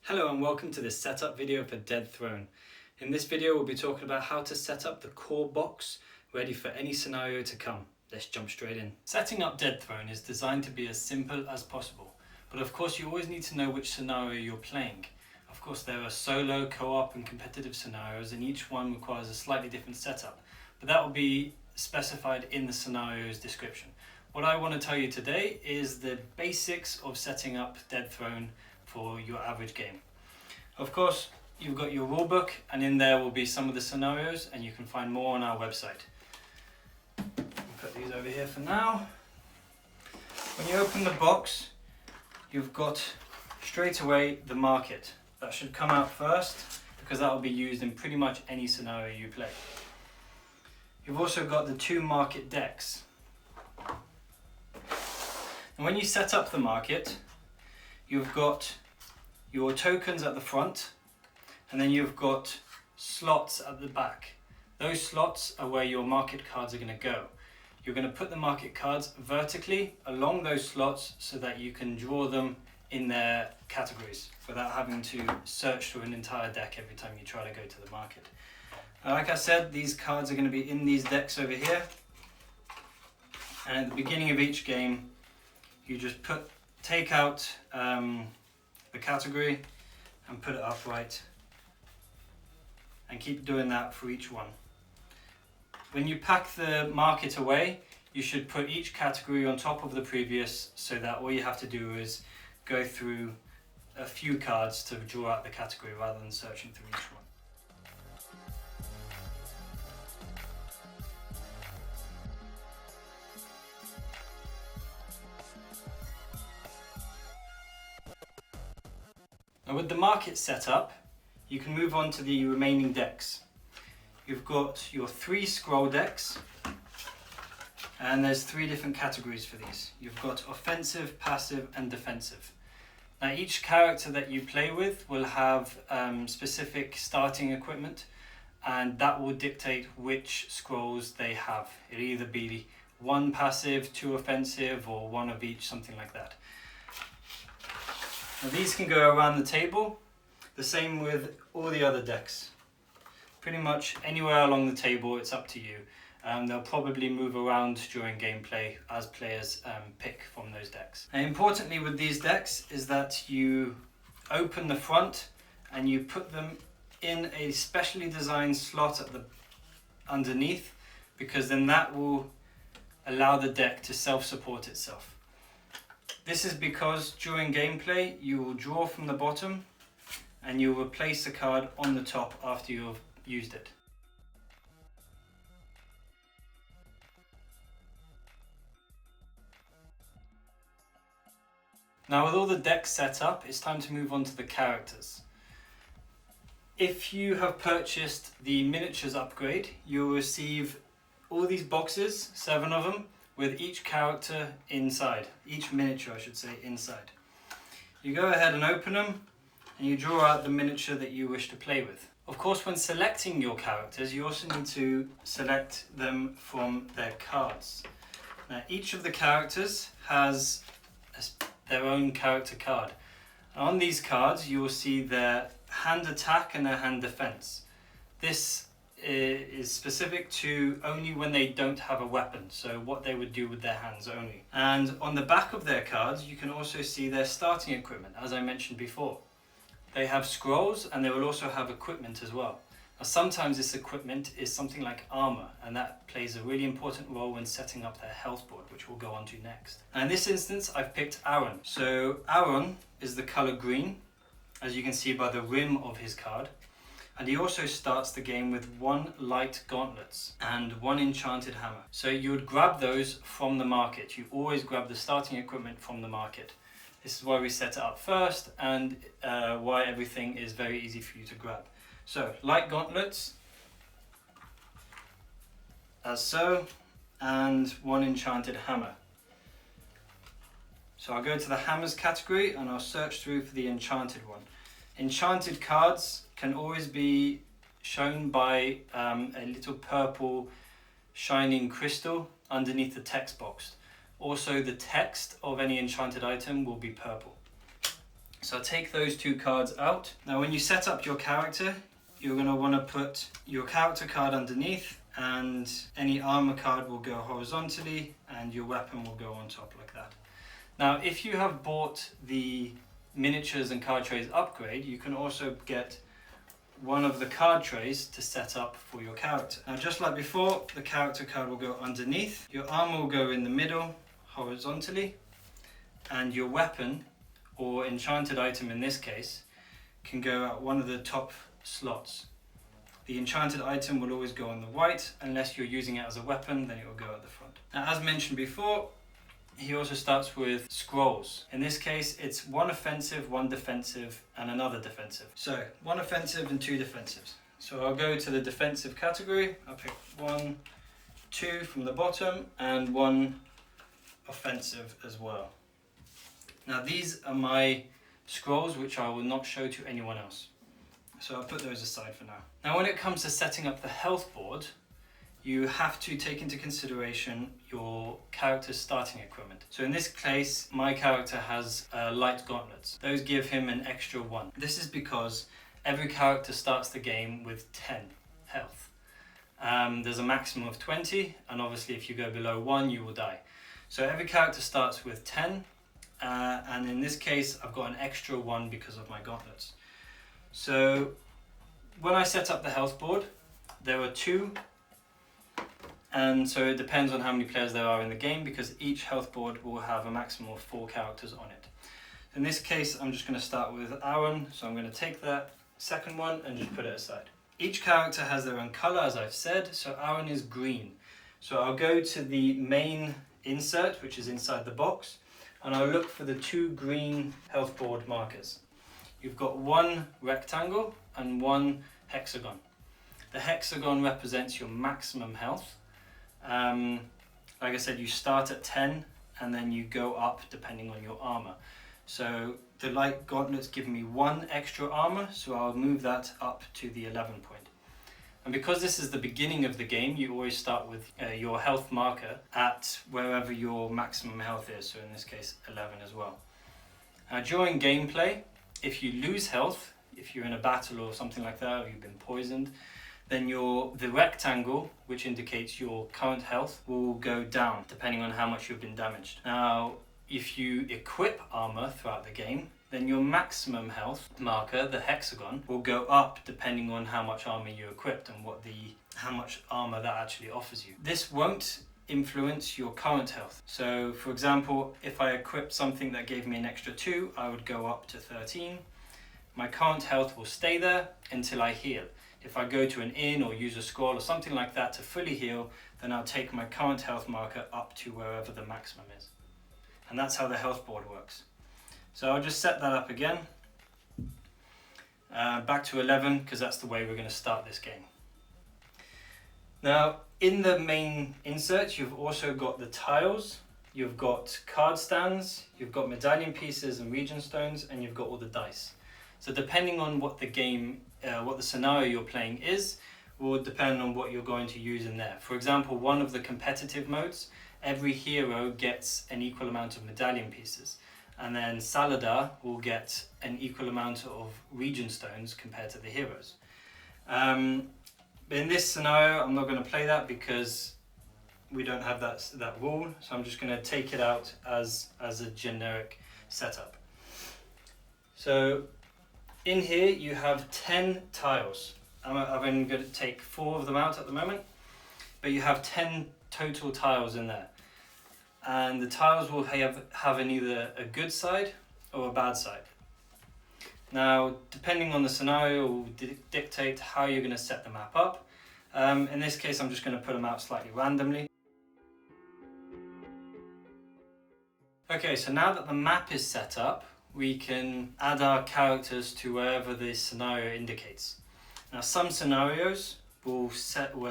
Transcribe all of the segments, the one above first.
Hello and welcome to this setup video for Dead Throne. In this video we'll be talking about how to set up the core box ready for any scenario to come. Let's jump straight in. Setting up Dead Throne is designed to be as simple as possible, but of course you always need to know which scenario you're playing. Of course there are solo, co-op and competitive scenarios, and each one requires a slightly different setup, but that will be specified in the scenario's description. What I want to tell you today is the basics of setting up Dead Throne for your average game. Of course, you've got your rulebook, and in there will be some of the scenarios, and you can find more on our website. I'll put these over here for now. When you open the box, you've got straight away the market. That should come out first, because that will be used in pretty much any scenario you play. You've also got the two market decks. And when you set up the market, you've got your tokens at the front, and then you've got slots at the back. Those slots are where your market cards are going to go. You're going to put the market cards vertically along those slots so that you can draw them in their categories without having to search through an entire deck every time you try to go to the market. Like I said, these cards are going to be in these decks over here, and at the beginning of each game you just take out the category and put it upright, and keep doing that for each one. When you pack the market away, you should put each category on top of the previous, so that all you have to do is go through a few cards to draw out the category rather than searching through each one. Now with the market set up, you can move on to the remaining decks. You've got your 3 scroll decks, and there's 3 different categories for these. You've got offensive, passive and defensive. Now each character that you play with will have specific starting equipment, and that will dictate which scrolls they have. It'll either be 1 passive, 2 offensive, or 1 of each, something like that. Now these can go around the table, the same with all the other decks. Pretty much anywhere along the table, it's up to you. They'll probably move around during gameplay as players pick from those decks. And importantly with these decks is that you open the front and you put them in a specially designed slot at the underneath, because then that will allow the deck to self-support itself. This is because during gameplay you will draw from the bottom and you'll replace the card on the top after you've used it. Now with all the decks set up, it's time to move on to the characters. If you have purchased the miniatures upgrade, you'll receive all these boxes, 7 of them, with each character inside, each miniature I should say inside. You go ahead and open them, and you draw out the miniature that you wish to play with. Of course, when selecting your characters, you also need to select them from their cards. Now each of the characters has their own character card. On these cards you will see their hand attack and their hand defense. This is specific to only when they don't have a weapon, so what they would do with their hands only. And on the back of their cards you can also see their starting equipment, as I mentioned before. They have scrolls, and they will also have equipment as well. Now sometimes this equipment is something like armor, and that plays a really important role when setting up their health board, which we'll go on to next. And in this instance I've picked Aaron. So Aaron is the color green, as you can see by the rim of his card. And he also starts the game with 1 light gauntlets and 1 enchanted hammer. So you would grab those from the market. You always grab the starting equipment from the market. This is why we set it up first, and why everything is very easy for you to grab. So light gauntlets, as so, and 1 enchanted hammer. So I'll go to the hammers category and I'll search through for the enchanted one. Enchanted cards can always be shown by a little purple shining crystal underneath the text box. Also the text of any enchanted item will be purple. So take those 2 cards out. Now when you set up your character, you're going to want to put your character card underneath, and any armor card will go horizontally and your weapon will go on top like that. Now if you have bought the miniatures and card trays upgrade, you can also get one of the card trays to set up for your character. Now just like before, the character card will go underneath, your armor will go in the middle horizontally, and your weapon, or enchanted item in this case, can go at one of the top slots. The enchanted item will always go on the right, unless you're using it as a weapon, then it will go at the front. Now as mentioned before, he also starts with scrolls. In this case, it's 1 offensive, 1 defensive, and another defensive. So 1 offensive and 2 defensives. So I'll go to the defensive category. I'll pick 1, 2 from the bottom, and 1 offensive as well. Now these are my scrolls, which I will not show to anyone else. So I'll put those aside for now. Now when it comes to setting up the health board, you have to take into consideration your character's starting equipment. So in this case, my character has light gauntlets. Those give him an extra 1. This is because every character starts the game with 10 health. There's a maximum of 20, and obviously if you go below 1, you will die. So every character starts with 10, and in this case, I've got an extra 1 because of my gauntlets. So when I set up the health board, there were 2, and so it depends on how many players there are in the game, because each health board will have a maximum of 4 characters on it. In this case, I'm just going to start with Aaron, so I'm going to take that second one and just put it aside. Each character has their own colour, as I've said, so Aaron is green. So I'll go to the main insert, which is inside the box, and I'll look for the 2 green health board markers. You've got 1 rectangle and 1 hexagon. The hexagon represents your maximum health. Like I said, you start at 10 and then you go up depending on your armor. So the light gauntlets give me 1 extra armor, so I'll move that up to the 11 point. And because this is the beginning of the game, you always start with your health marker at wherever your maximum health is, so in this case 11 as well. During gameplay, if you lose health, if you're in a battle or something like that, or you've been poisoned, then the rectangle, which indicates your current health, will go down depending on how much you've been damaged. Now, if you equip armor throughout the game, then your maximum health marker, the hexagon, will go up depending on how much armor you equipped and how much armor that actually offers you. This won't influence your current health. So for example, if I equipped something that gave me an extra 2, I would go up to 13. My current health will stay there until I heal. If I go to an inn or use a scroll or something like that to fully heal, then I'll take my current health marker up to wherever the maximum is. And that's how the health board works. So I'll just set that up again. Back to 11, because that's the way we're going to start this game. Now, in the main insert, you've also got the tiles, you've got card stands, you've got medallion pieces and region stones, and you've got all the dice. So depending on what the game, what the scenario you're playing is, will depend on what you're going to use in there. For example, one of the competitive modes, every hero gets an equal amount of medallion pieces. And then Saladar will get an equal amount of region stones compared to the heroes. In this scenario, I'm not going to play that because we don't have that rule. So I'm just going to take it out as a generic setup. So in here you have 10 tiles. I'm only going to take 4 of them out at the moment, but you have 10 total tiles in there. And the tiles will have either a good side or a bad side. Now, depending on the scenario, will dictate how you're going to set the map up. In this case, I'm just going to put them out slightly randomly. Okay, so now that the map is set up, we can add our characters to wherever the scenario indicates. Now, some scenarios will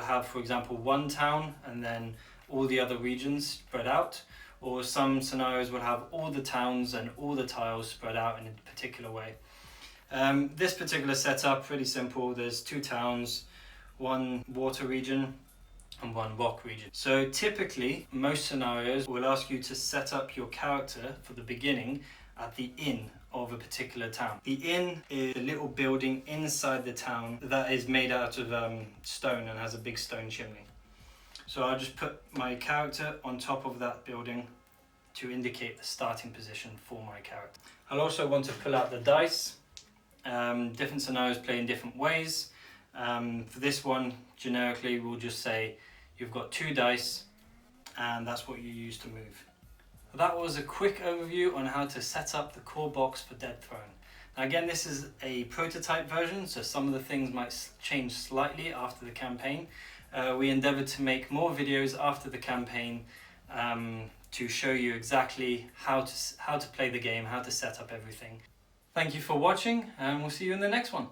have, for example, 1 town and then all the other regions spread out, or some scenarios will have all the towns and all the tiles spread out in a particular way. This particular setup, really simple. There's 2 towns, 1 water region and 1 rock region. So typically, most scenarios will ask you to set up your character for the beginning at the inn of a particular town. The inn is a little building inside the town that is made out of stone and has a big stone chimney. So I'll just put my character on top of that building to indicate the starting position for my character. I'll also want to pull out the dice. Different scenarios play in different ways. For this one, generically, we'll just say you've got 2 dice and that's what you use to move. That was a quick overview on how to set up the core box for Dead Throne. Now again, this is a prototype version, so some of the things might change slightly after the campaign. We endeavoured to make more videos after the campaign to show you exactly how to play the game, how to set up everything. Thank you for watching, and we'll see you in the next one.